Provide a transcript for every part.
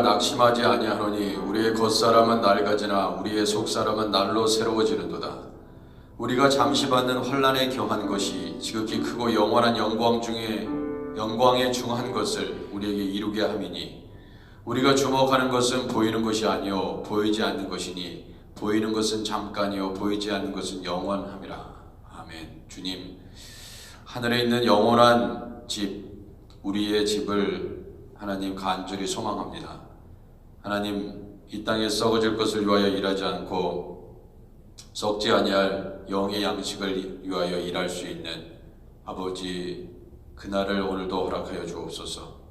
낙심하지 아니하노니 우리의 겉사람은 낡아지나 우리의 속사람은 날로 새로워지는도다. 우리가 잠시 받는 환난에 경한 것이 지극히 크고 영원한 영광에 중한 것을 우리에게 이루게 함이니 우리가 주목하는 것은 보이는 것이 아니요 보이지 않는 것이니 보이는 것은 잠깐이요 보이지 않는 것은 영원함이라. 아멘. 주님, 하늘에 있는 영원한 집, 우리의 집을 하나님 간절히 소망합니다. 하나님, 이 땅에 썩어질 것을 위하여 일하지 않고 썩지 아니할 영의 양식을 위하여 일할 수 있는 아버지, 그날을 오늘도 허락하여 주옵소서.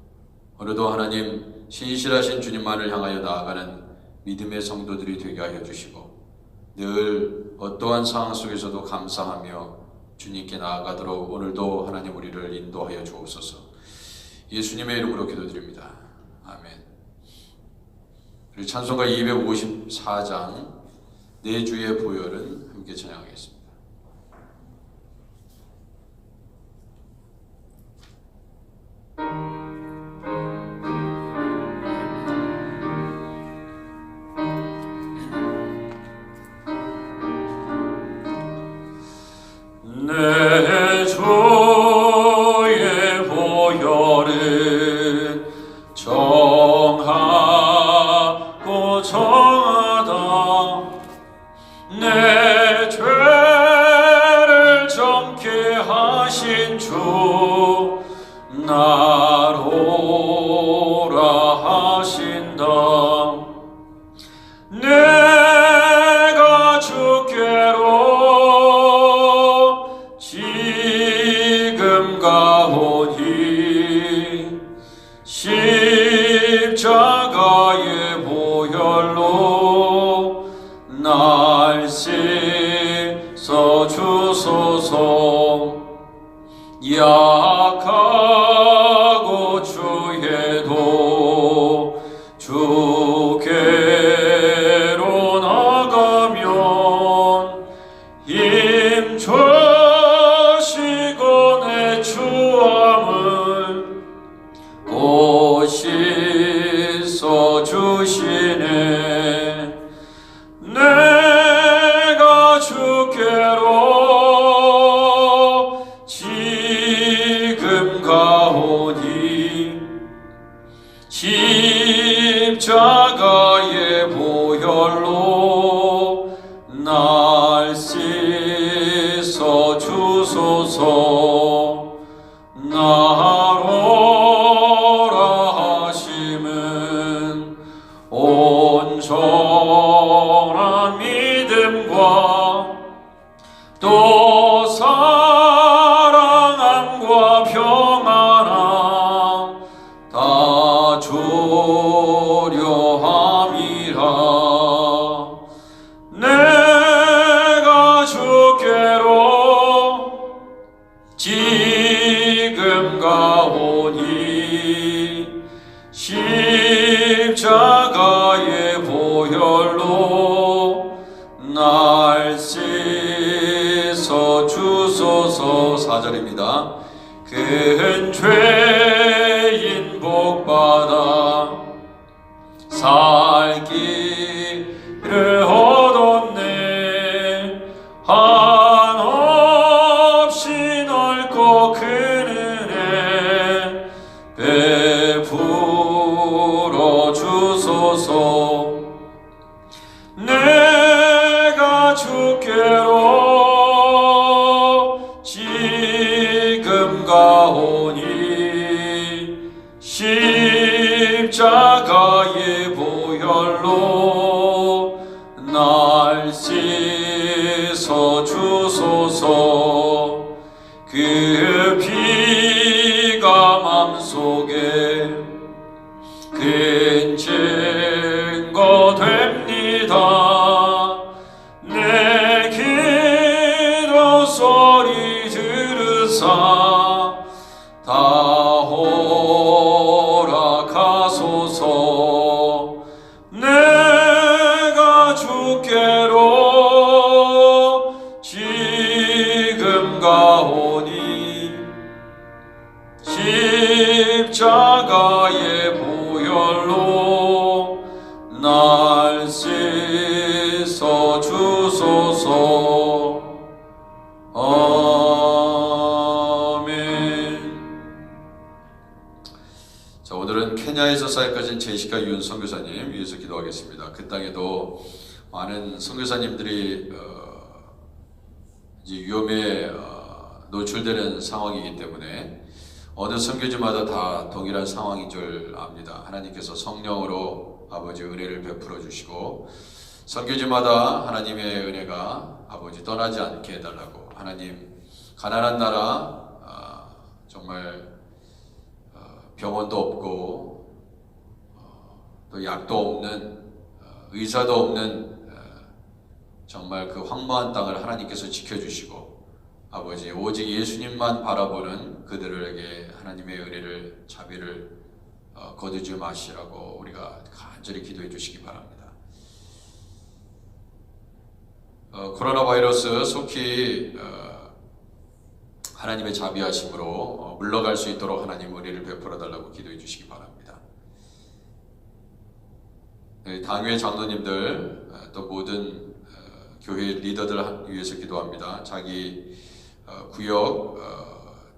오늘도 하나님, 신실하신 주님만을 향하여 나아가는 믿음의 성도들이 되게 하여 주시고 늘 어떠한 상황 속에서도 감사하며 주님께 나아가도록 오늘도 하나님 우리를 인도하여 주옵소서. 예수님의 이름으로 기도드립니다. 아멘. 우리 찬송가 254장 내 주의 보혈은 함께 찬양하겠습니다. 내 주의 보혈은 정하고 정하다. 내 죄를 정케 하신 주 나로라 하신다. 내가 주께로 지금 가오니 십자가의 보혈로 날 씻어 주소서. 약하고 주에도 주께로 나가면 힘주시고 내 추함을 곧 씻어 주시네. 내가 주께로 지금 가오니 십자가의 보혈로 날 씻어 주소서. 나로라 하심은 온전한 믿음과 또 사랑함과 평안함 다 주려 함이라. 내가 주께로 지금 가오니 십자가의 보혈로 날 씻어 주소서. 4절입니다. 큰 죄인 복받아 살기를 얻었네. 한없이 넓고 큰 은혜 베풀어 주소서. 내가 주께로 지금 가오니 십자가의 보혈로 날 씻어 주소서. 그 피가 맘속에 큰 증거 됩니다. 내 기도 소리 들으사 다 허락하소서. 내가 주께로 지금 하소서. 아멘. 자, 오늘은 케냐에서 사역하신 제시카 윤 선교사님 위해서 기도하겠습니다. 그 땅에도 많은 선교사님들이 이제 위험에 노출되는 상황이기 때문에 어느 선교지마다 다 동일한 상황인 줄 압니다. 하나님께서 성령으로 아버지 은혜를 베풀어 주시고 선교지마다 하나님의 은혜가 아버지 떠나지 않게 해달라고, 하나님 가난한 나라 정말 병원도 없고 또 약도 없는 의사도 없는 정말 그 황무한 땅을 하나님께서 지켜주시고 아버지 오직 예수님만 바라보는 그들에게 하나님의 은혜를 자비를 거두지 마시라고 우리가 간절히 기도해 주시기 바랍니다. 코로나 바이러스 속히 하나님의 자비하심으로 물러갈 수 있도록 하나님 은혜를 베풀어 달라고 기도해 주시기 바랍니다. 당회 장로님들 또 모든 교회 리더들 위해서 기도합니다. 자기 구역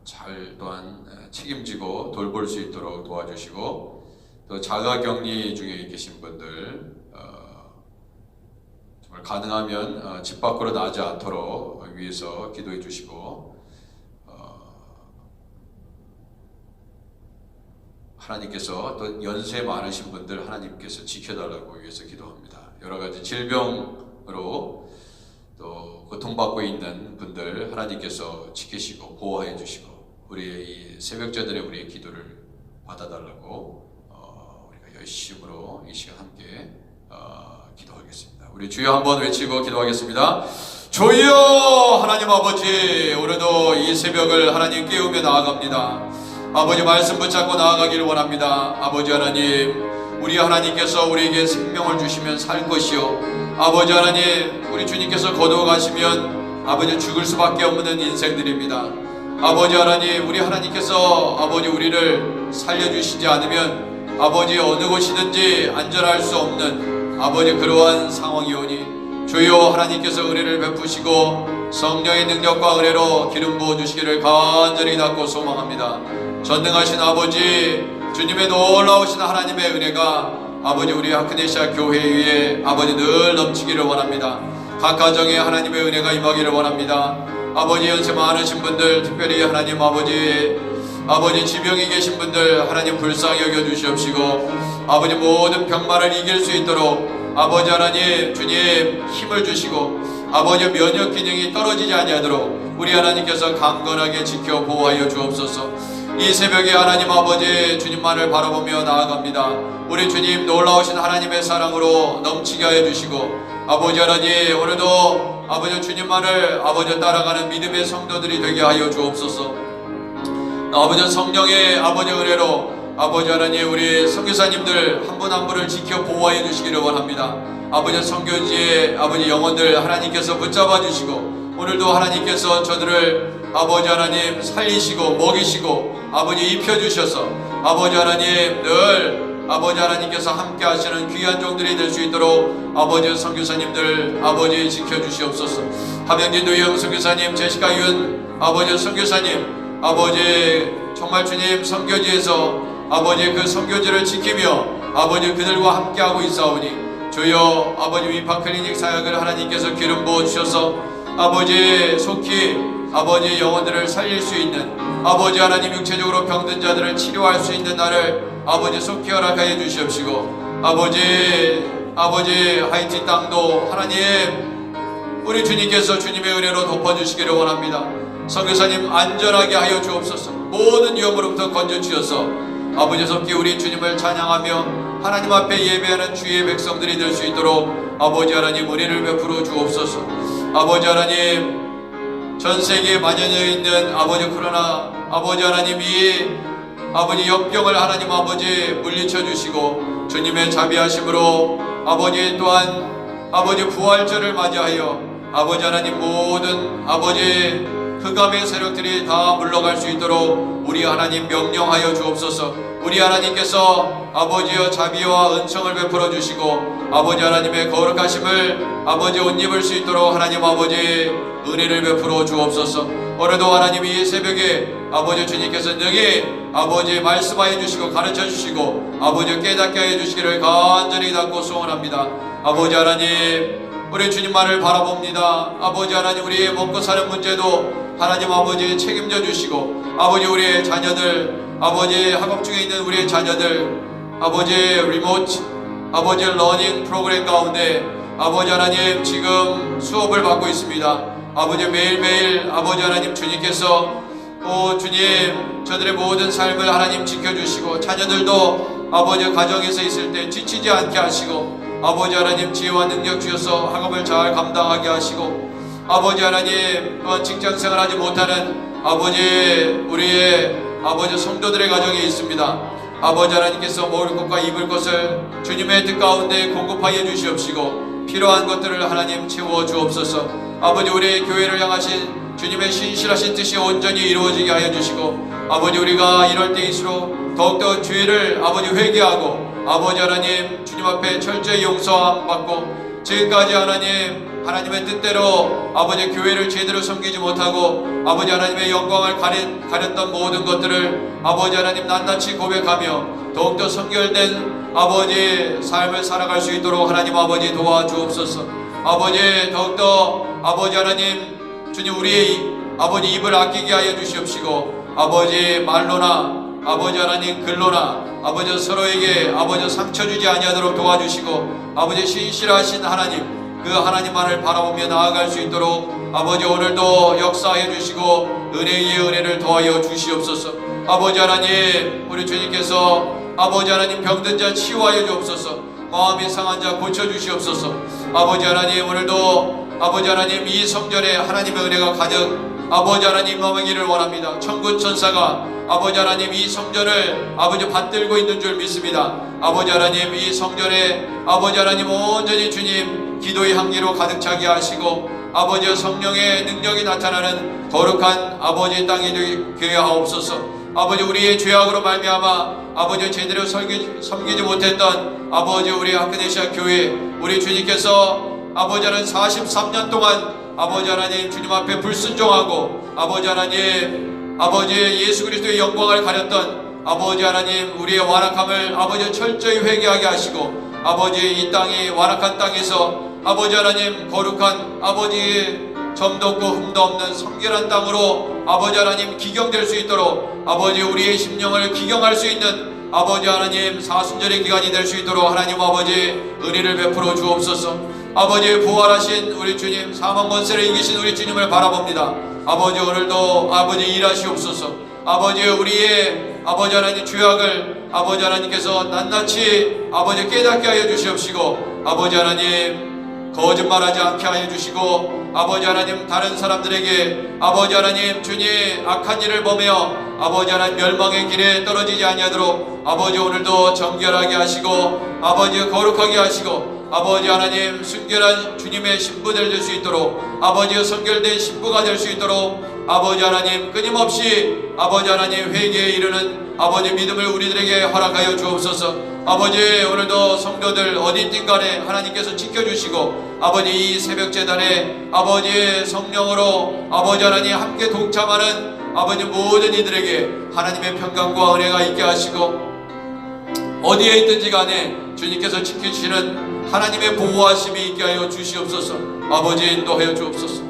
잘 또한 책임지고 돌볼 수 있도록 도와주시고, 또 자가격리 중에 계신 분들 정말 가능하면 집 밖으로 나지 않도록 위해서 기도해 주시고, 하나님께서 또 연세 많으신 분들 하나님께서 지켜달라고 위해서 기도합니다. 여러 가지 질병으로 또 고통받고 있는 분들 하나님께서 지키시고 보호해 주시고 우리의 이 새벽자들의 우리의 기도를 받아달라고 우리가 열심으로 이 시간 함께 기도하겠습니다. 우리 주여 한번 외치고 기도하겠습니다. 주여 하나님 아버지, 오늘도 이 새벽을 하나님 깨우며 나아갑니다. 아버지 말씀 붙잡고 나아가기를 원합니다. 아버지 하나님, 우리 하나님께서 우리에게 생명을 주시면 살 것이요, 아버지 하나님 우리 주님께서 거두어가시면 아버지 죽을 수밖에 없는 인생들입니다. 아버지 하나님, 우리 하나님께서 아버지 우리를 살려주시지 않으면 아버지 어느 곳이든지 안전할 수 없는 아버지 그러한 상황이오니 주여 하나님께서 은혜를 베푸시고 성령의 능력과 은혜로 기름 부어주시기를 간절히 낮고 소망합니다. 전능하신 아버지, 주님의 놀라우신 하나님의 은혜가 아버지 우리 아크네시아 교회 위에 아버지 늘 넘치기를 원합니다. 각 가정에 하나님의 은혜가 임하기를 원합니다. 아버지 연세 많으신 분들, 특별히 하나님 아버지 지병이 계신 분들 하나님 불쌍히 여겨주시옵시고 아버지 모든 병마를 이길 수 있도록 아버지 하나님 주님 힘을 주시고 아버지 면역 기능이 떨어지지 아니하도록 우리 하나님께서 강건하게 지켜 보호하여 주옵소서. 이 새벽에 하나님 아버지 주님만을 바라보며 나아갑니다. 우리 주님 놀라우신 하나님의 사랑으로 넘치게 하여 주시고 아버지 하나님 오늘도 아버지 주님만을 아버지 따라가는 믿음의 성도들이 되게 하여 주옵소서. 아버지 성령의 아버지 은혜로 아버지 하나님 우리 선교사님들 한 분 한 분을 지켜 보호하여 주시기를 원합니다. 아버지 선교지의 아버지 영혼들 하나님께서 붙잡아 주시고 오늘도 하나님께서 저들을 아버지 하나님 살리시고 먹이시고 아버지 입혀주셔서 아버지 하나님 늘 아버지 하나님께서 함께 하시는 귀한 종들이 될 수 있도록 아버지 선교사님들 아버지 지켜주시옵소서. 함영진 노영 선교사님, 제시카 윤 아버지 선교사님 아버지 정말 주님 선교지에서 아버지 그 선교지를 지키며 아버지 그들과 함께하고 있사오니 주여 아버지 위파클리닉 사역을 하나님께서 기름 부어주셔서 아버지 속히 아버지 영혼들을 살릴 수 있는 아버지 하나님 육체적으로 병든 자들을 치료할 수 있는 날을 아버지 속히 허락하여 주시옵시고 아버지 하이티 땅도 하나님 우리 주님께서 주님의 은혜로 덮어주시기를 원합니다. 선교사님 안전하게 하여 주옵소서. 모든 위험으로부터 건져주셔서 아버지 속히 우리 주님을 찬양하며 하나님 앞에 예배하는 주의 백성들이 될 수 있도록 아버지 하나님 은혜를 베풀어 주옵소서. 아버지 하나님 전 세계에 만연해 있는 아버지 코로나 아버지 하나님이 아버지 역병을 하나님 아버지 물리쳐 주시고 주님의 자비하심으로 아버지 또한 아버지 부활절을 맞이하여 아버지 하나님 모든 아버지 흑암의 세력들이 다 물러갈 수 있도록 우리 하나님 명령하여 주옵소서. 우리 하나님께서 아버지여 자비와 은총을 베풀어 주시고 아버지 하나님의 거룩하심을 아버지 옷 입을 수 있도록 하나님 아버지 은혜를 베풀어 주옵소서. 오늘도 하나님 이 새벽에 아버지 주님께서 능히 아버지 말씀하여 주시고 가르쳐 주시고 아버지 깨닫게 하여 주시기를 간절히 닫고 소원합니다. 아버지 하나님 우리 주님만을 바라봅니다. 아버지 하나님 우리의 먹고 사는 문제도 하나님 아버지 책임져 주시고 아버지 우리의 자녀들 아버지 학업 중에 있는 우리의 자녀들 아버지 리모트 아버지 러닝 프로그램 가운데 아버지 하나님 지금 수업을 받고 있습니다. 아버지 매일매일 아버지 하나님 주님께서 주님 저들의 모든 삶을 하나님 지켜주시고 자녀들도 아버지 가정에서 있을 때 지치지 않게 하시고 아버지 하나님 지혜와 능력 주셔서 학업을 잘 감당하게 하시고 아버지 하나님 또한 직장생활 하지 못하는 아버지 우리의 아버지 성도들의 가정에 있습니다. 아버지 하나님께서 먹을 것과 입을 것을 주님의 뜻 가운데 공급하여 주시옵시고 필요한 것들을 하나님 채워 주옵소서. 아버지 우리의 교회를 향하신 주님의 신실하신 뜻이 온전히 이루어지게 하여 주시고 아버지 우리가 이럴 때일수록 더욱더 주의를 아버지 회개하고 아버지 하나님 주님 앞에 철저히 용서함 받고 지금까지 하나님의 뜻대로 아버지 교회를 제대로 섬기지 못하고 아버지 하나님의 영광을 가렸던 모든 것들을 아버지 하나님 낱낱이 고백하며 더욱더 성결된 아버지 삶을 살아갈 수 있도록 하나님 아버지 도와주옵소서. 아버지 더욱더 아버지 하나님 주님 우리의 아버지 입을 아끼게 하여 주시옵시고 아버지 말로나 아버지 하나님 글로나 아버지 서로에게 아버지 상처 주지 아니하도록 도와주시고 아버지 신실하신 하나님 그 하나님만을 바라보며 나아갈 수 있도록 아버지 오늘도 역사해 주시고 은혜 위에 은혜를 더하여 주시옵소서. 아버지 하나님 우리 주님께서 아버지 하나님 병든 자 치유하여 주옵소서. 마음이 상한 자 고쳐주시옵소서. 아버지 하나님 오늘도 아버지 하나님 이 성전에 하나님의 은혜가 가득 아버지 하나님 임하기를 원합니다. 천군 천사가 아버지 하나님 이 성전을 아버지 받들고 있는 줄 믿습니다. 아버지 하나님 이 성전에 아버지 하나님 온전히 주님 기도의 향기로 가득 차게 하시고 아버지 성령의 능력이 나타나는 거룩한 아버지 땅이 되게 하옵소서. 아버지 우리의 죄악으로 말미암아 아버지 제대로 섬기지 못했던 아버지 우리 아크네시아 교회 우리 주님께서 아버지 하나님 43년 동안 아버지 하나님 주님 앞에 불순종하고 아버지 하나님 아버지 예수 그리스도의 영광을 가렸던 아버지 하나님 우리의 완악함을 아버지 철저히 회개하게 하시고 아버지 이 땅이 완악한 땅에서 아버지 하나님 거룩한 아버지 점도 없고 흠도 없는 성결한 땅으로 아버지 하나님 기경될 수 있도록 아버지 우리의 심령을 기경할 수 있는 아버지 하나님 사순절의 기간이 될 수 있도록 하나님 아버지 은혜를 베풀어 주옵소서. 아버지 부활하신 우리 주님 사망 권세를 이기신 우리 주님을 바라봅니다. 아버지 오늘도 아버지 일하시옵소서. 아버지 우리의 아버지 하나님 죄악을 아버지 하나님께서 낱낱이 아버지 깨닫게 하여 주시옵시고 아버지 하나님 거짓말하지 않게 하여 주시고 아버지 하나님 다른 사람들에게 아버지 하나님 주님 악한 일을 범하여 아버지 하나님 멸망의 길에 떨어지지 아니하도록 아버지 오늘도 정결하게 하시고 아버지 거룩하게 하시고 아버지 하나님 순결한 주님의 신부들 될 수 있도록 아버지의 성결된 신부가 될 수 있도록 아버지 하나님 끊임없이 아버지 하나님 회개에 이르는 아버지 믿음을 우리들에게 허락하여 주옵소서. 아버지 오늘도 성도들 어디 있든 간에 하나님께서 지켜주시고 아버지 이 새벽 제단에 아버지의 성령으로 아버지 하나님 함께 동참하는 아버지 모든 이들에게 하나님의 평강과 은혜가 있게 하시고 어디에 있든지 간에 주님께서 지키시는 하나님의 보호하심이 있게 하여 주시옵소서. 아버지 인도하여 주옵소서.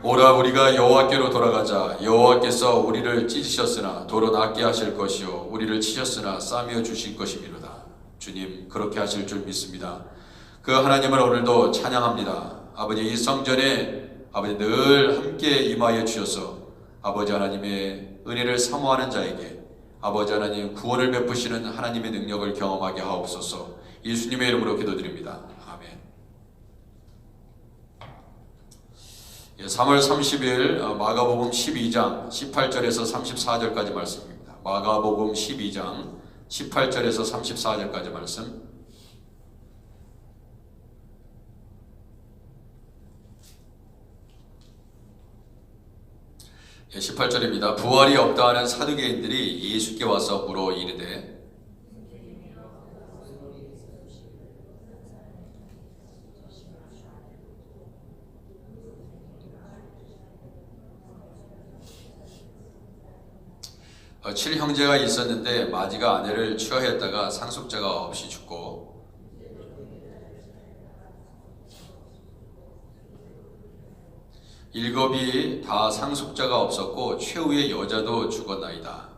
오라 우리가 여호와께로 돌아가자. 여호와께서 우리를 찢으셨으나 도로 낫게 하실 것이요 우리를 치셨으나 싸매어 주실 것이미로다. 주님 그렇게 하실 줄 믿습니다. 그 하나님을 오늘도 찬양합니다. 아버지 이 성전에 아버지 늘 함께 임하여 주셔서 아버지 하나님의 은혜를 사모하는 자에게 아버지 하나님 구원을 베푸시는 하나님의 능력을 경험하게 하옵소서. 예수님의 이름으로 기도드립니다. 아멘. 3월 30일 마가복음 12장 18절에서 34절까지 말씀입니다. 마가복음 12장 18절에서 34절까지 말씀. 18절입니다. 부활이 없다 하는 사두개인들이 예수께 와서 물어 이르되 칠 형제가 있었는데 마지가 아내를 취하였다가 상속자가 없이 죽고 일곱이 다 상속자가 없었고 최후의 여자도 죽었나이다.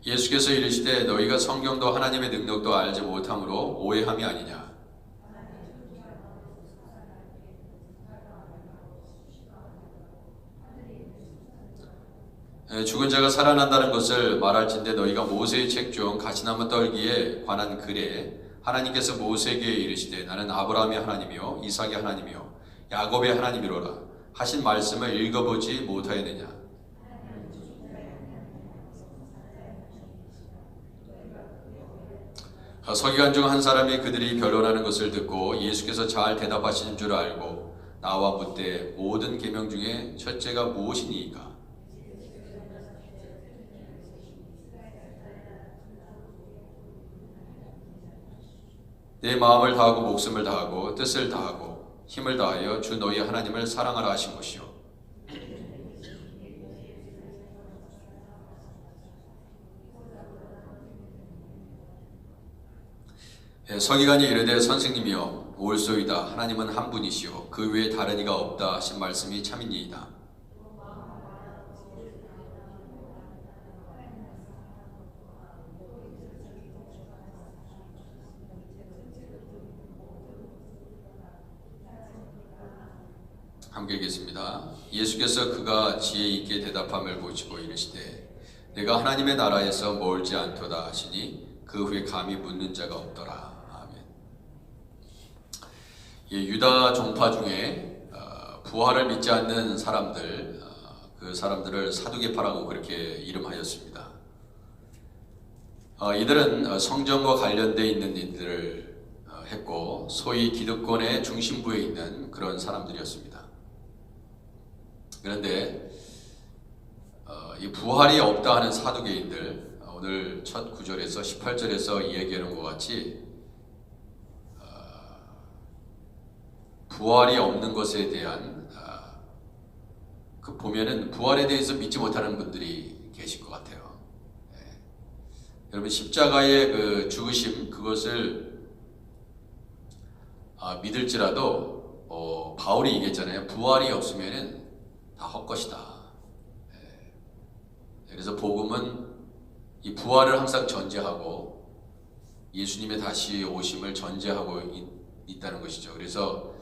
예수께서 이르시되 너희가 성경도 하나님의 능력도 알지 못함으로 오해함이 아니냐. 죽은 자가 살아난다는 것을 말할진대 너희가 모세의 책 중 가시나무 떨기에 관한 글에 하나님께서 모세에게 이르시되 나는 아브라함의 하나님이요 이삭의 하나님이요 야곱의 하나님이로라 하신 말씀을 읽어보지 못하였느냐. 서기관 중 한 사람이 그들이 변론하는 것을 듣고 예수께서 잘 대답하시는 줄 알고 나와 묻되 모든 계명 중에 첫째가 무엇이니이까. 내 마음을 다하고 목숨을 다하고 뜻을 다하고 힘을 다하여 주 너희 하나님을 사랑하라 하신 것이요. 서기관이 이르되 선생님이여 옳소이다. 하나님은 한 분이시요 그 외에 다른 이가 없다 하신 말씀이 참이니이다. 함께 읽겠습니다. 예수께서 그가 지혜 있게 대답함을 보시고 이르시되 내가 하나님의 나라에서 멀지 않도다 하시니 그 후에 감히 묻는 자가 없더라. 아멘. 유다 종파 중에 부활을 믿지 않는 사람들, 그 사람들을 사두개파라고 그렇게 이름하였습니다. 이들은 성전과 관련되어 있는 일들을 했고 소위 기득권의 중심부에 있는 그런 사람들이었습니다. 그런데 이 부활이 없다 하는 사두개인들, 오늘 첫 9절에서 18절에서 이야기하는 것 같이 부활이 없는 것에 대한 그 보면은 부활에 대해서 믿지 못하는 분들이 계실 것 같아요. 여러분 십자가의 그 죽으심 그것을 믿을지라도 바울이 얘기했잖아요. 부활이 없으면은 다 헛것이다. 그래서 복음은 이 부활을 항상 전제하고 예수님의 다시 오심을 전제하고 있다는 것이죠. 그래서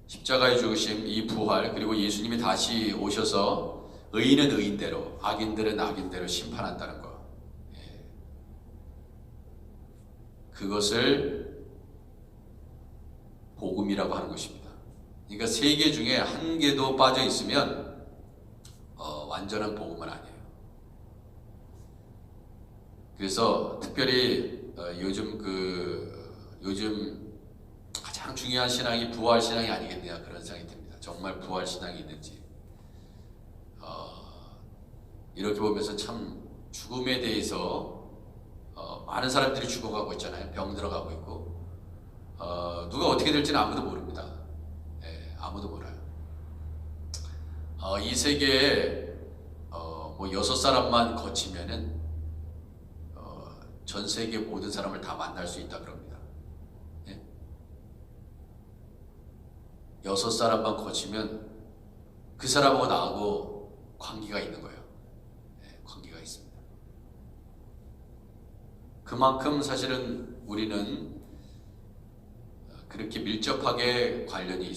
십자가의 죽으심, 이 부활, 그리고 예수님이 다시 오셔서 의인은 의인대로, 악인들은 악인대로 심판한다는 것. 그것을 복음이라고 하는 것입니다. 그러니까 세 개 중에 한 개도 빠져 있으면 완전한 복음은 아니에요. 그래서 특별히 요즘 가장 중요한 신앙이 부활 신앙이 아니겠느냐 그런 생각이 듭니다. 정말 부활 신앙이 있는지 이렇게 보면서 참 죽음에 대해서 많은 사람들이 죽어가고 있잖아요. 병 들어가고 있고 누가 어떻게 될지는 아무도 모릅니다. 아무도 몰라요. 이 세계에 뭐 6사람만 거치면은 전 세계 모든 사람을 다 만날 수 있다 그럽니다. 6사람만 거치면 그 사람하고 나하고 관계가 있는 거예요. 관계가 있습니다. 그만큼 사실은 우리는 그렇게 밀접하게 관련이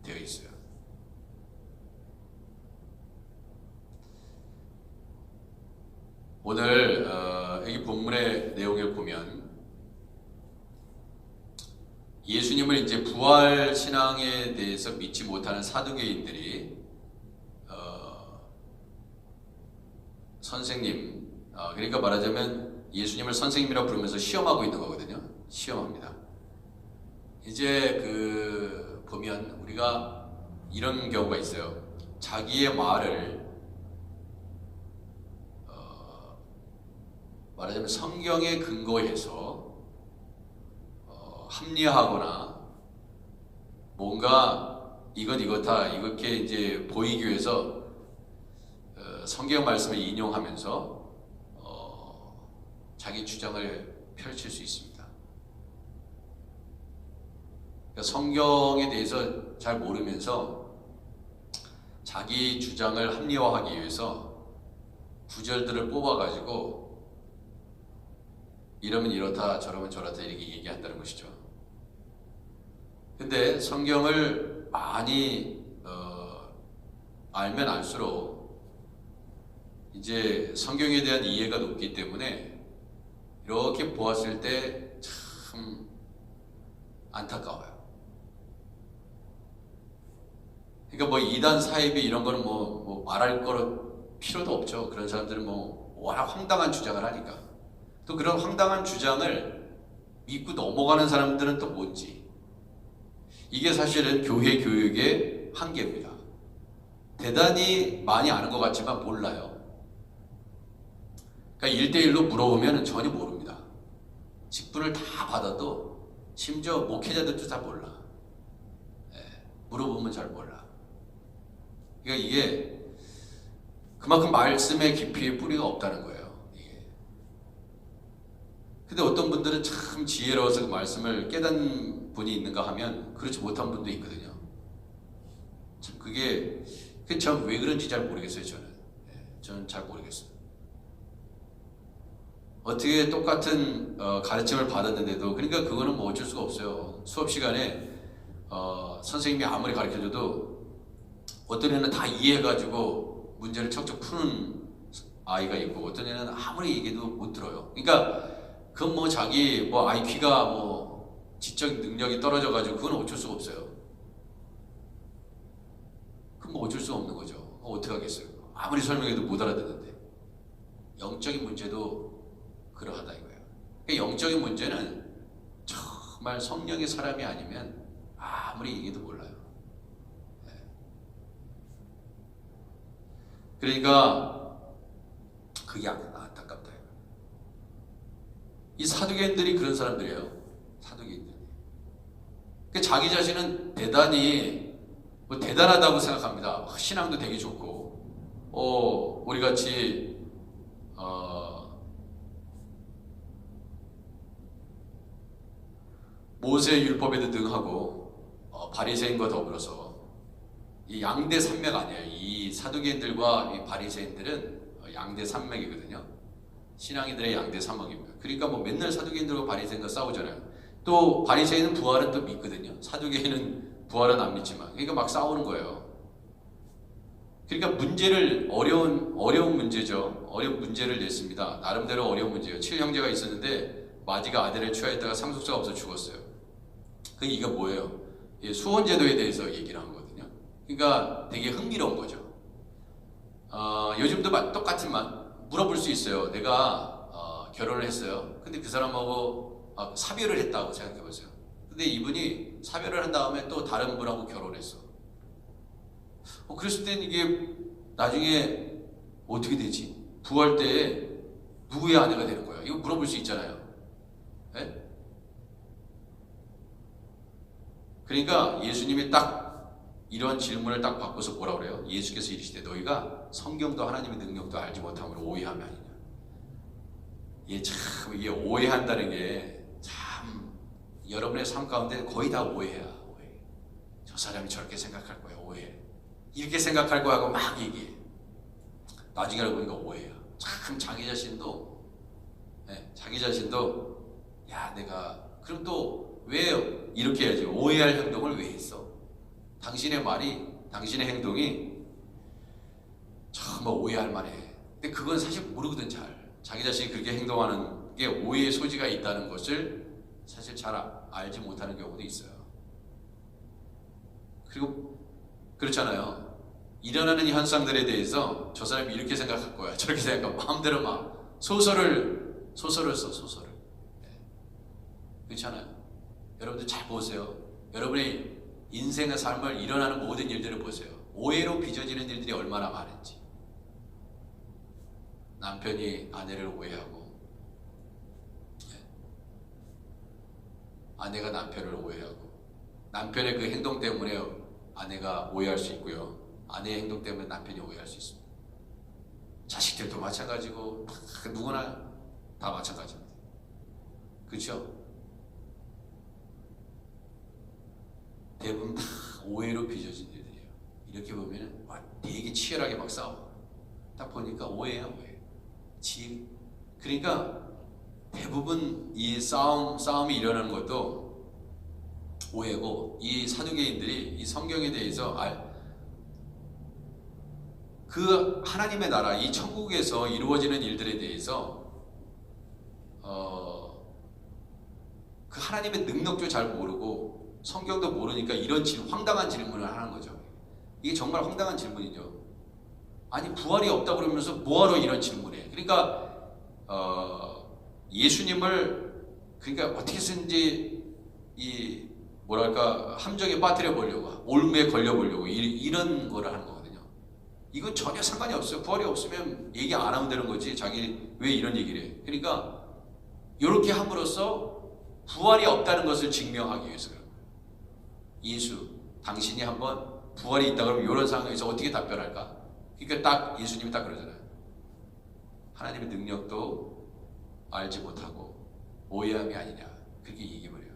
되어 있어요. 오늘 여기 본문의 내용을 보면 예수님을 이제 부활 신앙에 대해서 믿지 못하는 사두개인들이 선생님, 그러니까 말하자면 예수님을 선생님이라고 부르면서 시험하고 있는 거거든요. 시험합니다. 이제 보면 우리가 이런 경우가 있어요. 자기의 말을 말하자면 성경에 근거해서 합리화하거나 뭔가 이렇다 이렇게 이제 보이기 위해서 성경 말씀을 인용하면서 자기 주장을 펼칠 수 있습니다. 그러니까 성경에 대해서 잘 모르면서 자기 주장을 합리화하기 위해서 구절들을 뽑아가지고 이러면 이렇다 저러면 저렇다 이렇게 얘기한다는 것이죠. 근데 성경을 많이 알면 알수록 이제 성경에 대한 이해가 높기 때문에 이렇게 보았을 때 참 안타까워요. 그러니까 뭐 이단 사이비 이런 거는 뭐 말할 거는 필요도 없죠. 그런 사람들은 뭐 워낙 황당한 주장을 하니까. 또 그런 황당한 주장을 믿고 넘어가는 사람들은 또 뭔지. 이게 사실은 교회 교육의 한계입니다. 대단히 많이 아는 것 같지만 몰라요. 그러니까 1대1로 물어보면 전혀 모릅니다. 직분을 다 받아도 심지어 목회자들도 다 몰라. 물어보면 잘 몰라. 그러니까 이게 그만큼 말씀의 깊이에 뿌리가 없다는 거예요. 이게. 근데 어떤 분들은 참 지혜로워서 그 말씀을 깨닫는 분이 있는가 하면 그렇지 못한 분도 있거든요. 참 그게 참 왜 그런지 잘 모르겠어요. 저는 잘 모르겠어요. 어떻게 똑같은 가르침을 받았는데도 그러니까 그거는 뭐 어쩔 수가 없어요. 수업 시간에 선생님이 아무리 가르쳐줘도 어떤 애는 다 이해해가지고 문제를 척척 푸는 아이가 있고 어떤 애는 아무리 얘기해도 못 들어요. 그러니까 그건 뭐 자기 뭐 IQ가 뭐 지적 능력이 떨어져가지고 그건 어쩔 수가 없어요. 그건 뭐 어쩔 수가 없는 거죠. 어떻게 하겠어요. 아무리 설명해도 못 알아듣는데. 영적인 문제도 그러하다 이거예요. 그러니까 영적인 문제는 정말 성령의 사람이 아니면 아무리 얘기해도 몰라요. 그러니까 그게 안타깝다. 이 사두개인들이 그런 사람들이에요. 사두개인들이. 그러니까 자기 자신은 대단히 뭐 대단하다고 생각합니다. 신앙도 되게 좋고, 우리 같이 모세 율법에도 능하고 바리새인과 더불어서 이 양대 산맥 아니에요. 이 사두개인들과 이 바리새인들은 양대 산맥이거든요. 신앙인들의 양대 산맥입니다. 그러니까 뭐 맨날 사두개인들과 바리새인과 싸우잖아요. 또 바리새인은 부활은 또 믿거든요. 사두개인은 부활은 안 믿지만 그러니까 막 싸우는 거예요. 그러니까 문제를 어려운 문제죠. 어려운 문제를 냈습니다. 나름대로 어려운 문제예요. 7형제가 있었는데 마디가 아들을 취하였다가 상속자가 없어 죽었어요. 이게 뭐예요? 수혼제도에 대해서 얘기를 한 거거든요. 그러니까 되게 흥미로운 거죠. 요즘도 똑같지만 물어볼 수 있어요. 내가 결혼을 했어요. 근데 그 사람하고 사별을 했다고 생각해 보세요. 근데 이분이 사별을 한 다음에 또 다른 분하고 결혼했어. 그랬을 땐 이게 나중에 어떻게 되지? 부활 때 누구의 아내가 되는 거야? 이거 물어볼 수 있잖아요. 네? 그러니까 예수님이 딱 이런 질문을 딱 바꿔서 뭐라 그래요? 예수께서 이르시되 너희가 성경도 하나님의 능력도 알지 못함으로 오해하면 아니냐. 이게 오해한다는 게 참 여러분의 삶 가운데 거의 다 오해야. 오해. 저 사람이 저렇게 생각할 거야. 오해. 이렇게 생각할 거야 하고 막 얘기해. 나중에 알고 보니까 오해야. 참 자기 자신도 야 내가 그럼 또 왜 이렇게 해야지? 오해할 행동을 왜 했어? 당신의 말이 당신의 행동이 정말 오해할 만해. 근데 그건 사실 모르거든 잘. 자기 자신이 그렇게 행동하는 게 오해의 소지가 있다는 것을 사실 잘 알지 못하는 경우도 있어요. 그리고 그렇잖아요. 일어나는 이 현상들에 대해서 저 사람이 이렇게 생각할 거야, 저렇게 생각하고 마음대로 막 소설을 써, 소설을. 그렇잖아요. 여러분들 잘 보세요. 여러분의 인생의 삶을 일어나는 모든 일들을 보세요. 오해로 빚어지는 일들이 얼마나 많은지. 남편이 아내를 오해하고, 아내가 남편을 오해하고, 남편의 그 행동 때문에 아내가 오해할 수 있고요, 아내의 행동 때문에 남편이 오해할 수 있습니다. 자식들도 마찬가지고, 누구나 다 마찬가지입니다. 그렇죠? 대부분 다 오해로 빚어진 일들이에요. 이렇게 보면 되게 치열하게 막 싸워. 딱 보니까 오해야, 오해. 그러니까 대부분 이 싸움이 일어나는 것도 오해고, 이 사두개인들이 이 성경에 대해서 그 하나님의 나라, 이 천국에서 이루어지는 일들에 대해서 그 하나님의 능력도 잘 모르고 성경도 모르니까 이런 황당한 질문을 하는 거죠. 이게 정말 황당한 질문이죠. 아니, 부활이 없다 그러면서 뭐하러 이런 질문해. 그러니까 예수님을 그러니까 어떻게든지 이 뭐랄까 함정에 빠뜨려 보려고, 올무에 걸려 보려고 이런 거를 하는 거거든요. 이건 전혀 상관이 없어요. 부활이 없으면 얘기 안 하면 되는 거지. 자기 왜 이런 얘기를 해. 그러니까 이렇게 함으로써 부활이 없다는 것을 증명하기 위해서 그래요. 예수, 당신이 한번 부활이 있다 그러면 이런 상황에서 어떻게 답변할까? 그러니까 딱 예수님이 딱 그러잖아요. 하나님의 능력도 알지 못하고 오해함이 아니냐, 그렇게 얘기해버려요.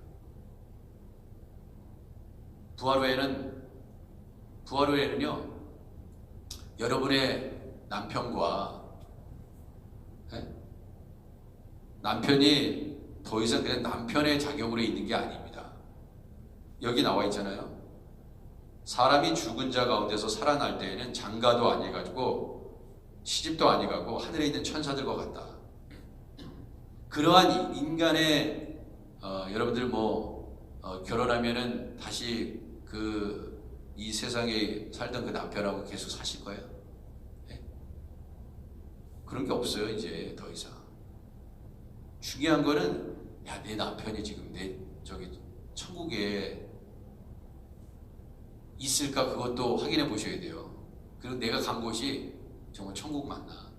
부활 후에는요, 여러분의 남편과 남편이 더 이상 그냥 남편의 자격으로 있는 게 아닙니다. 여기 나와 있잖아요. 사람이 죽은 자 가운데서 살아날 때에는 장가도 아니가지고 시집도 아니가고 하늘에 있는 천사들과 같다. 그러한 인간의 여러분들 결혼하면은 다시 이 세상에 살던 그 남편하고 계속 사실 거예요? 네? 그런 게 없어요. 이제 더 이상. 중요한 거는 내 남편이 지금 천국에 있을까, 그것도 확인해 보셔야 돼요. 그리고 내가 간 곳이 정말 천국 맞나.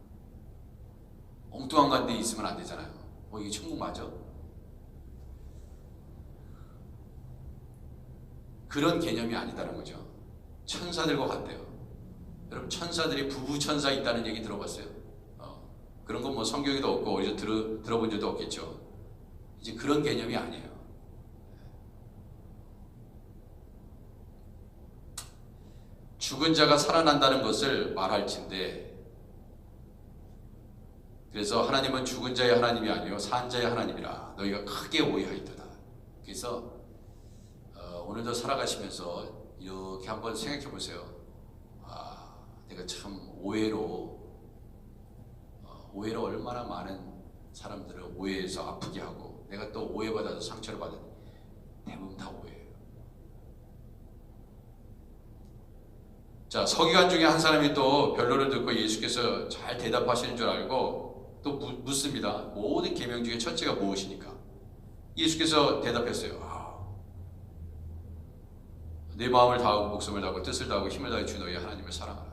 엉뚱한 데 있으면 안 되잖아요. 이게 천국 맞아? 그런 개념이 아니다는 거죠. 천사들과 같대요. 여러분, 천사들이 부부천사 있다는 얘기 들어봤어요? 그런 건 성경에도 없고 어디서 들어본 적도 없겠죠. 이제 그런 개념이 아니에요. 죽은 자가 살아난다는 것을 말할진대. 그래서 하나님은 죽은 자의 하나님이 아니요 산 자의 하나님이라 너희가 크게 오해하였도다. 그래서 오늘도 살아가시면서 이렇게 한번 생각해 보세요. 내가 참 오해로 얼마나 많은 사람들을 오해해서 아프게 하고, 내가 또 오해받아서 상처를 받은, 대부분 다 오해예요. 자, 서기관 중에 한 사람이 또 변론을 듣고 예수께서 잘 대답하시는 줄 알고 또 묻습니다. 모든 계명 중에 첫째가 무엇이니까? 예수께서 대답했어요. 내 마음을 다하고 목숨을 다하고 뜻을 다하고 힘을 다해 주 너희 하나님을 사랑하라.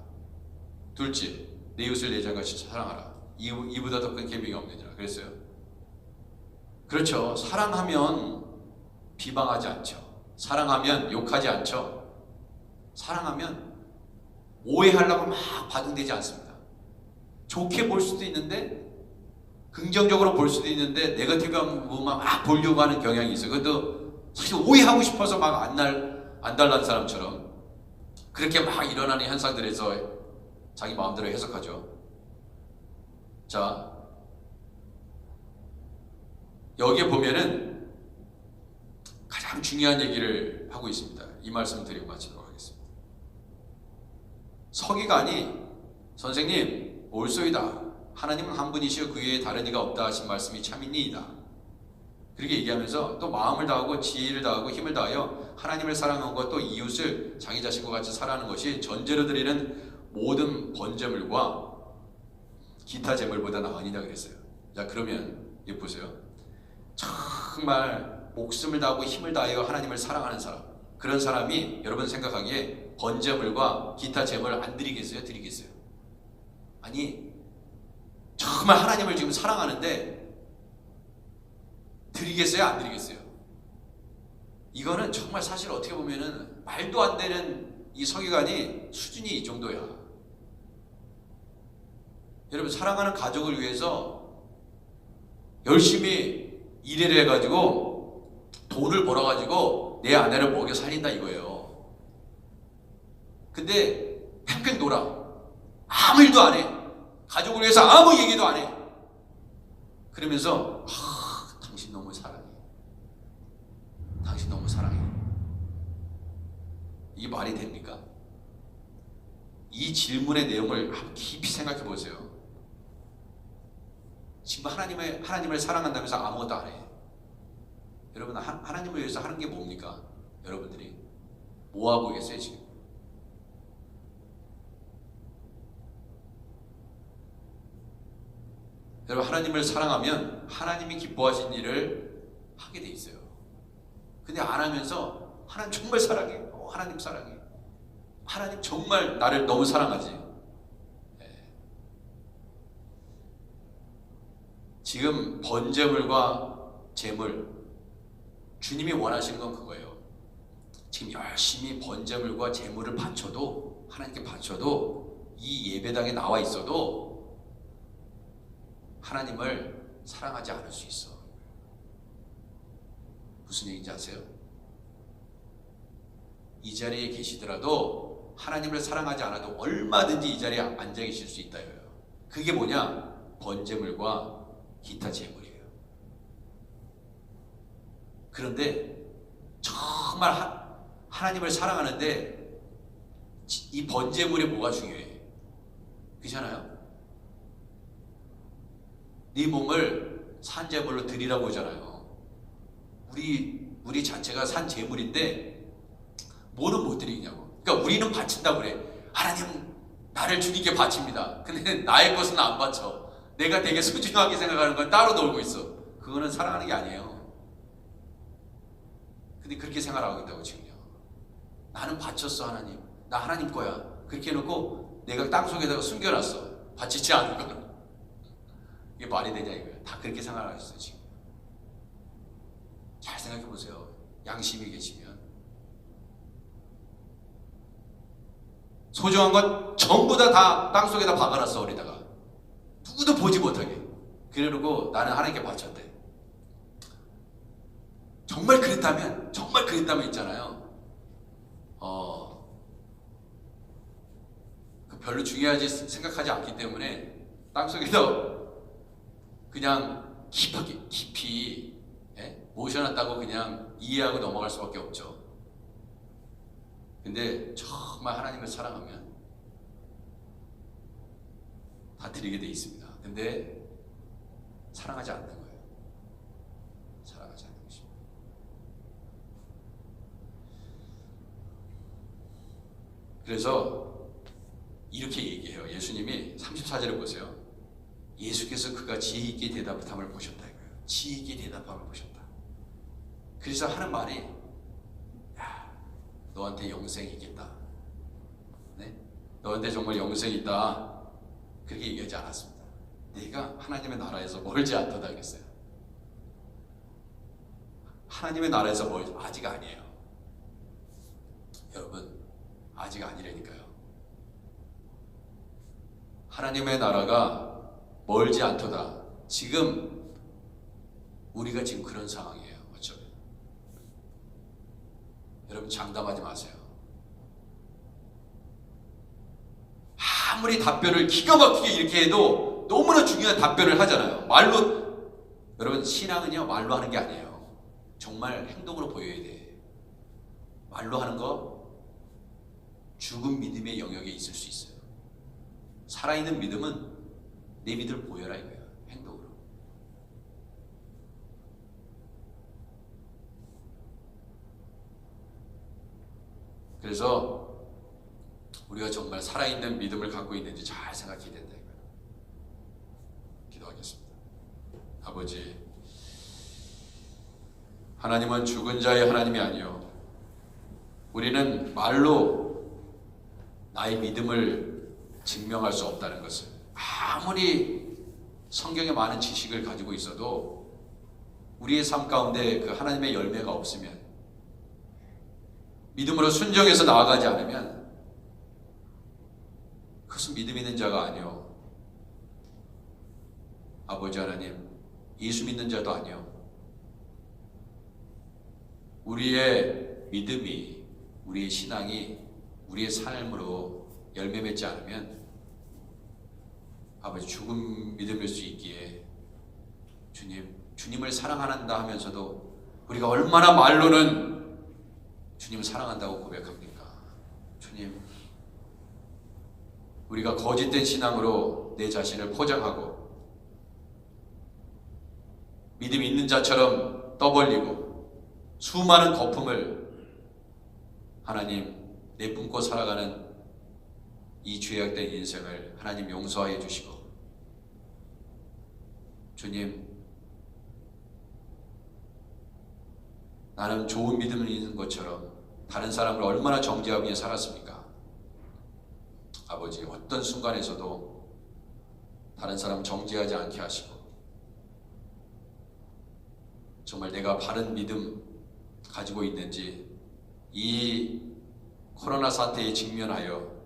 둘째, 내 이웃을 내 자같이 사랑하라. 이보다 더 큰 계명이 없느니라. 그랬어요. 그렇죠. 사랑하면 비방하지 않죠. 사랑하면 욕하지 않죠. 사랑하면 오해하려고 막 반응되지 않습니다. 좋게 볼 수도 있는데, 긍정적으로 볼 수도 있는데, 네거티브한 부분만 막 보려고 하는 경향이 있어요. 그것도 사실 오해하고 싶어서 막 안달난 사람처럼 그렇게 막 일어나는 현상들에서 자기 마음대로 해석하죠. 자, 여기에 보면은 가장 중요한 얘기를 하고 있습니다. 이 말씀을 드리고 마치도록 하겠습니다. 서기관이 선생님 올소이다. 하나님은 한 분이시여 그 외에 다른 이가 없다 하신 말씀이 참이니이다. 그렇게 얘기하면서 또 마음을 다하고 지혜를 다하고 힘을 다하여 하나님을 사랑하는 것도 이웃을 자기 자신과 같이 사랑하는 것이 전제로 드리는 모든 번제물과 기타 제물보다 나으니라 그랬어요. 자, 그러면 이거 보세요. 정말 목숨을 다하고 힘을 다하여 하나님을 사랑하는 사람, 그런 사람이 여러분 생각하기에 번제물과 기타 제물 안 드리겠어요? 드리겠어요? 아니, 정말 하나님을 지금 사랑하는데 드리겠어요? 안 드리겠어요? 이거는 정말 사실 어떻게 보면은 말도 안 되는 이 서기관이 수준이 이 정도야. 여러분, 사랑하는 가족을 위해서 열심히 일을 해가지고 돈을 벌어가지고 내 아내를 먹여 살린다 이거예요. 근데 팽팽 놀아. 아무 일도 안 해. 가족을 위해서 아무 얘기도 안 해. 그러면서 당신 너무 사랑해. 당신 너무 사랑해. 이게 말이 됩니까? 이 질문의 내용을 깊이 생각해 보세요. 지금 하나님을 사랑한다면서 아무것도 안 해. 여러분, 하나님을 위해서 하는 게 뭡니까? 여러분들이 뭐 하고 계세요 지금? 여러분, 하나님을 사랑하면 하나님이 기뻐하신 일을 하게 돼 있어요. 근데 안 하면서 하나님 정말 사랑해. 하나님 사랑해. 하나님 정말 나를 너무 사랑하지. 네. 지금 번제물과 제물, 주님이 원하시는 건 그거예요. 지금 열심히 번제물과 제물을 바쳐도, 하나님께 바쳐도, 이 예배당에 나와 있어도 하나님을 사랑하지 않을 수 있어. 무슨 얘기인지 아세요? 이 자리에 계시더라도 하나님을 사랑하지 않아도 얼마든지 이 자리에 앉아 계실 수 있다 이거예요. 그게 뭐냐? 번제물과 기타 제물이에요. 그런데 정말 하나님을 사랑하는데 이 번제물이 뭐가 중요해? 그렇잖아요? 네 몸을 산제물로 드리라고 하잖아요. 우리 자체가 산제물인데 뭐는 못 드리냐고. 그러니까 우리는 바친다고 그래. 하나님, 나를 주님께 바칩니다. 근데 나의 것은 안 바쳐. 내가 되게 소중하게 생각하는 건 따로 놀고 있어. 그거는 사랑하는 게 아니에요. 근데 그렇게 생각하고 있다고 지금요. 나는 바쳤어 하나님. 나 하나님 거야. 그렇게 해놓고 내가 땅속에다가 숨겨놨어. 바치지 않은 거는. 이게 말이 되냐 이거야. 다 그렇게 생각하고 있어요 지금. 잘 생각해 보세요. 양심이 계시면. 소중한 건 전부 다 땅속에다 박아놨어. 어디다가 누구도 보지 못하게. 그래놓고 나는 하나님께 바쳤대. 정말 그랬다면 있잖아요. 별로 중요하지 생각하지 않기 때문에 땅속에다 그냥 깊이 모셔놨다고 그냥 이해하고 넘어갈 수밖에 없죠. 근데 정말 하나님을 사랑하면 다 드리게 돼 있습니다. 근데 사랑하지 않는 거예요. 사랑하지 않는 것입니다. 그래서 이렇게 얘기해요. 예수님이 34절에 보세요. 예수께서 그가 지혜 있게 대답함을 보셨다 이거예요. 지혜 있게 대답함을 보셨다. 그래서 하는 말이, 야, 너한테 영생이 있겠다. 네? 너한테 정말 영생이 있다. 그렇게 얘기하지 않았습니다. 네가 하나님의 나라에서 멀지 않다다 그랬어요. 하나님의 나라에서 아직 아니에요. 여러분, 아직 아니라니까요. 하나님의 나라가 멀지 않도다. 지금 우리가 지금 그런 상황이에요. 어쩌면 여러분 장담하지 마세요. 아무리 답변을 기가 막히게 이렇게 해도 너무나 중요한 답변을 하잖아요. 말로. 여러분, 신앙은요 말로 하는 게 아니에요. 정말 행동으로 보여야 돼. 말로 하는 거 죽은 믿음의 영역에 있을 수 있어요. 살아있는 믿음은 내 믿음을 보여라 이거야. 행동으로. 그래서 우리가 정말 살아있는 믿음을 갖고 있는지 잘 생각해야 된다. 기도하겠습니다. 아버지, 하나님은 죽은 자의 하나님이 아니요, 우리는 말로 나의 믿음을 증명할 수 없다는 것을, 아무리 성경에 많은 지식을 가지고 있어도 우리의 삶 가운데 그 하나님의 열매가 없으면, 믿음으로 순종해서 나아가지 않으면 그것은 믿음 있는 자가 아니요, 아버지 하나님, 예수 믿는 자도 아니요, 우리의 믿음이, 우리의 신앙이 우리의 삶으로 열매 맺지 않으면 아버지, 죽은 믿음일 수 있기에 주님을 사랑한다 하면서도 우리가 얼마나 말로는 주님을 사랑한다고 고백합니까? 주님, 우리가 거짓된 신앙으로 내 자신을 포장하고 믿음 있는 자처럼 떠벌리고 수많은 거품을 하나님 내뿜고 살아가는 이 죄악된 인생을 하나님 용서하여 주시고, 주님, 나는 좋은 믿음을 있는 것처럼 다른 사람을 얼마나 정죄하며 살았습니까? 아버지, 어떤 순간에서도 다른 사람 정죄하지 않게 하시고, 정말 내가 바른 믿음 가지고 있는지 이 코로나 사태에 직면하여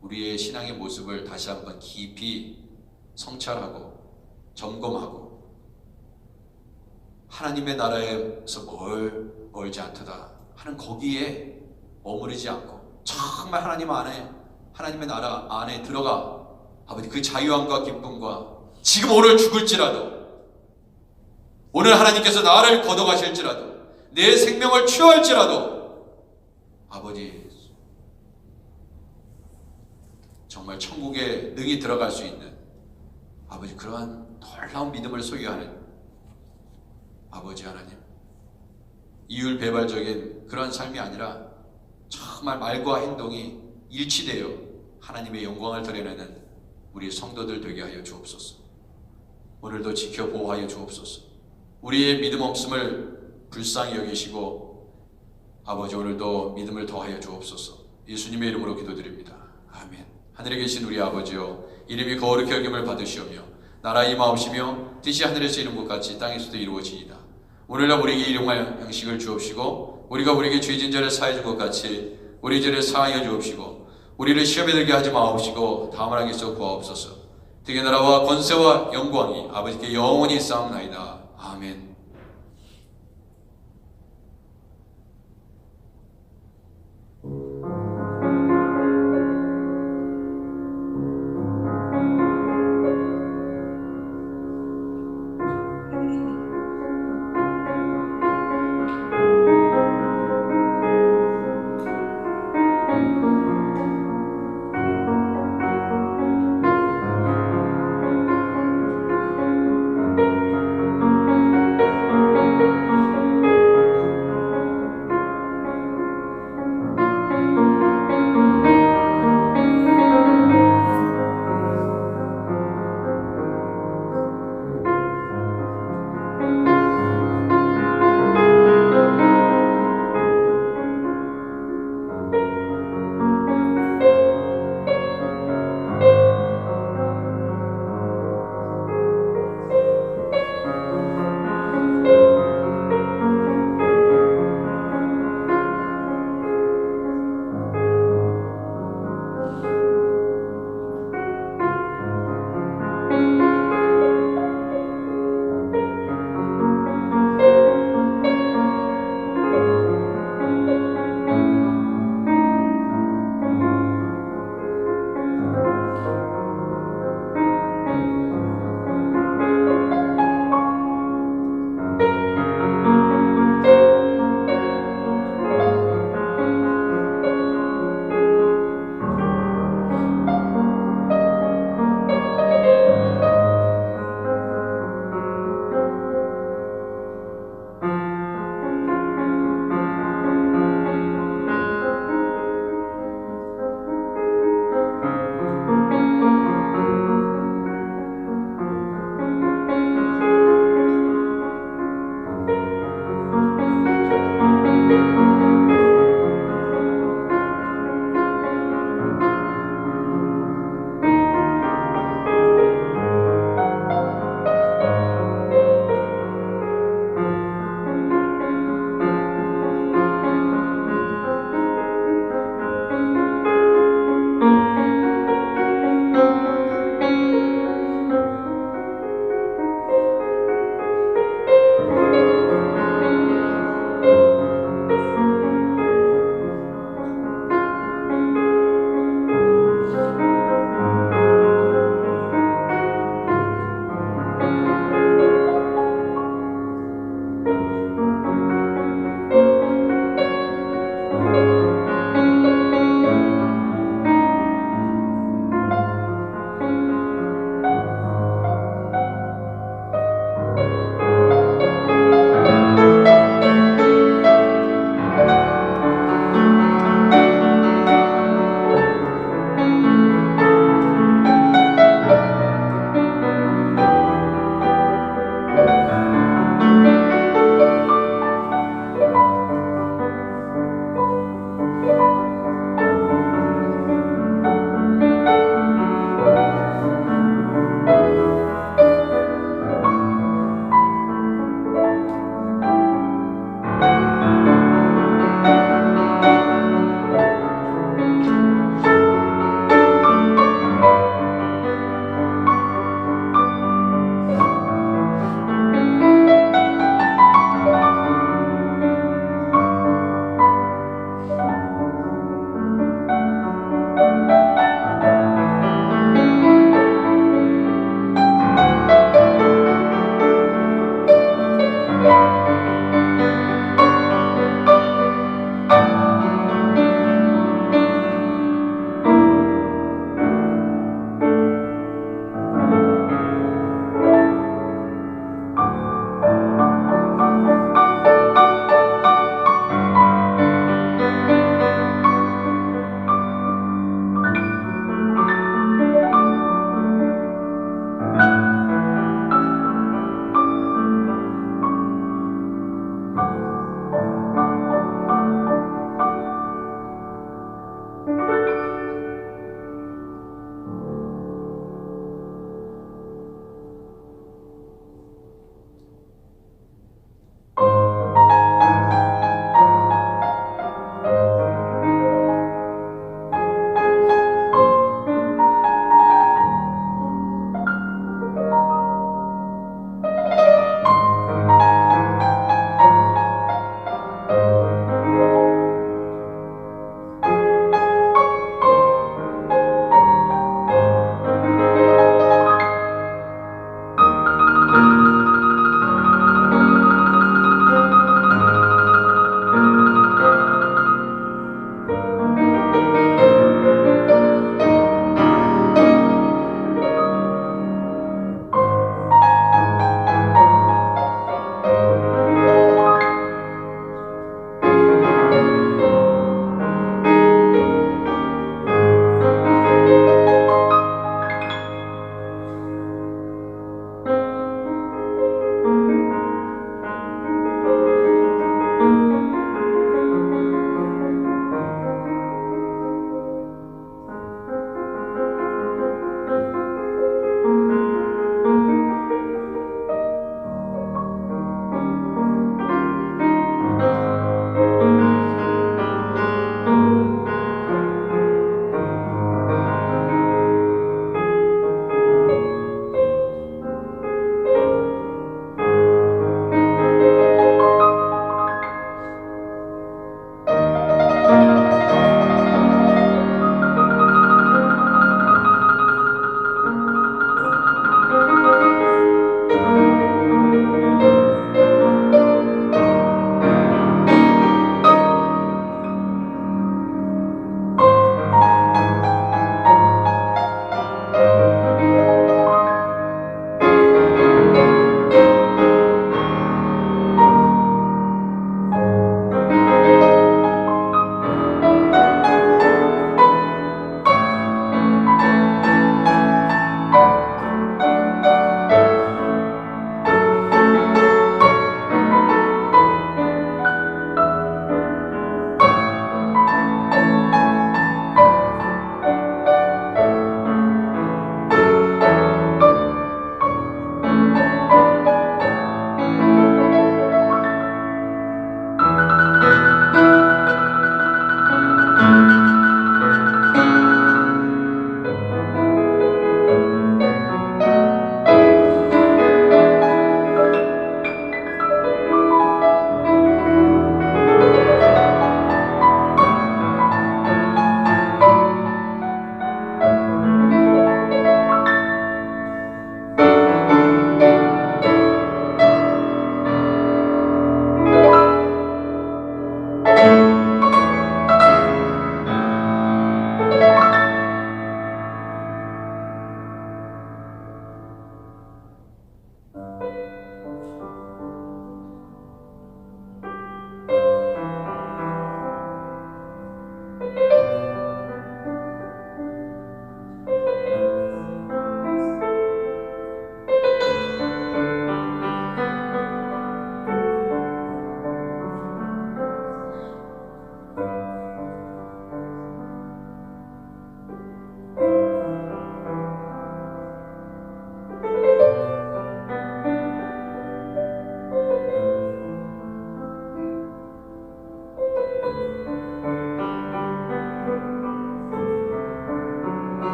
우리의 신앙의 모습을 다시 한번 깊이 성찰하고 점검하고, 하나님의 나라에서 멀지 않도다 하는 거기에 머무르지 않고 정말 하나님 안에, 하나님의 나라 안에 들어가 아버지 그 자유함과 기쁨과, 지금 오늘 죽을지라도, 오늘 하나님께서 나를 걷어가실지라도, 내 생명을 취할지라도 아버지, 정말 천국에 능히 들어갈 수 있는 아버지, 그러한 놀라운 믿음을 소유하는 아버지 하나님, 이율배발적인 그런 삶이 아니라 정말 말과 행동이 일치되어 하나님의 영광을 드러내는 우리 성도들 되게 하여 주옵소서. 오늘도 지켜 보호하여 주옵소서. 우리의 믿음 없음을 불쌍히 여기시고 아버지, 오늘도 믿음을 더하여 주옵소서. 예수님의 이름으로 기도드립니다. 아멘. 하늘에 계신 우리 아버지여, 이름이 거룩히 여김을 받으시오며 나라 임하옵시며 뜻이 하늘에서 이룬 것 같이 땅에서도 이루어지이다. 오늘날 우리에게 일용할 양식을 주옵시고, 우리가 우리에게 죄진 자를 사해 준 것 같이 우리 죄를 사하여 주옵시고, 우리를 시험에 들게 하지 마옵시고 다만 하게서 구하옵소서. 되게 나라와 권세와 영광이 아버지께 영원히 쌓옵나이다. 아멘.